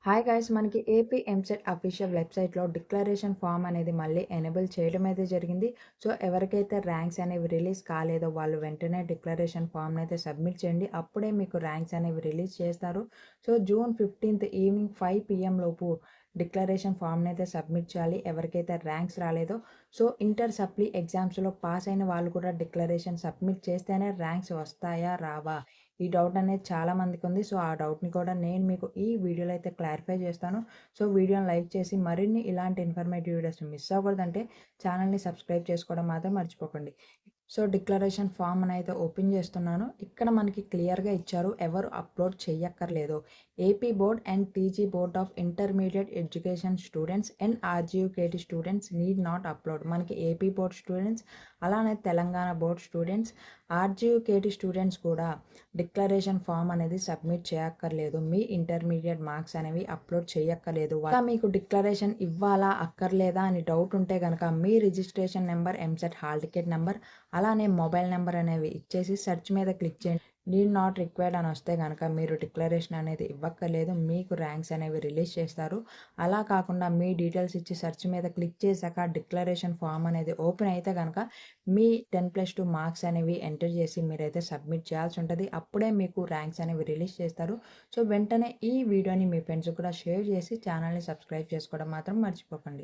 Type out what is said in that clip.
Hi guys, మనకి AP EAMCET official వెబ్సైట్లో declaration form అనేది మళ్ళీ ఎనేబుల్ చేయడం అయితే జరిగింది. సో ఎవరికైతే ర్యాంక్స్ అనేవి రిలీజ్ కాలేదో వాళ్ళు వెంటనే డిక్లరేషన్ ఫామ్ని అయితే సబ్మిట్ చేయండి. అప్పుడే మీకు ర్యాంక్స్ అనేవి రిలీజ్ చేస్తారు. So June 15th evening 5 PM లోపు డిక్లరేషన్ ఫామ్ని అయితే సబ్మిట్ చేయాలి ఎవరికైతే ర్యాంక్స్ రాలేదో. సో ఇంటర్ సప్లీ ఎగ్జామ్స్లో పాస్ అయిన వాళ్ళు కూడా డిక్లరేషన్ సబ్మిట్ చేస్తేనే ర్యాంక్స్ వస్తాయా రావా, ఈ డౌట్ అనేది చాలా మందికి ఉంది. సో ఆ డౌట్ని కూడా నేను మీకు ఈ వీడియోలో అయితే క్లారిఫై చేస్తాను. సో వీడియోని లైక్ చేసి మరిన్ని ఇలాంటి ఇన్ఫర్మేటివ్ వీడియోస్ మిస్ అవ్వకూడదంటే ఛానల్ని సబ్స్క్రైబ్ చేసుకోవడం మాత్రం మర్చిపోకండి. సో డిక్లరేషన్ ఫామ్ అయితే ఓపెన్ చేస్తున్నాను. ఇక్కడ మనకి క్లియర్గా ఇచ్చారు ఎవరు అప్లోడ్ చేయక్కర్లేదు. AP board and TG board of intermediate education students and RGUKT students need not upload. మనకి ఏపీ బోర్డ్ స్టూడెంట్స్, అలానే Telangana board students, RGUKT students కూడా డిక్లరేషన్ ఫామ్ అనేది సబ్మిట్ చేయక్కర్లేదు. మీ ఇంటర్మీడియట్ మార్క్స్ అనేవి అప్లోడ్ చేయక్కర్లేదు. మీకు డిక్లరేషన్ ఇవ్వాలా అక్కర్లేదా అని డౌట్ ఉంటే కనుక మీ registration number, EAMCET hall ticket number, అలానే మొబైల్ నెంబర్ అనేవి ఇచ్చేసి సెర్చ్ మీద క్లిక్ చేయండి. నీడ్ నాట్ రిక్వైర్డ్ అని వస్తే కనుక మీరు డిక్లరేషన్ అనేది ఇవ్వక్కర్లేదు, మీకు ర్యాంక్స్ అనేవి రిలీజ్ చేస్తారు. అలా కాకుండా మీ డీటెయిల్స్ ఇచ్చి సెర్చ్ మీద క్లిక్ చేశాక డిక్లరేషన్ ఫామ్ అనేది ఓపెన్ అయితే కనుక మీ 10+2 మార్క్స్ అనేవి ఎంటర్ చేసి మీరైతే సబ్మిట్ చేయాల్సి ఉంటుంది. అప్పుడే మీకు ర్యాంక్స్ అనేవి రిలీజ్ చేస్తారు. సో వెంటనే ఈ వీడియోని మీ ఫ్రెండ్స్ కూడా షేర్ చేసి ఛానల్ని సబ్స్క్రైబ్ చేసుకోవడం మాత్రం మర్చిపోకండి.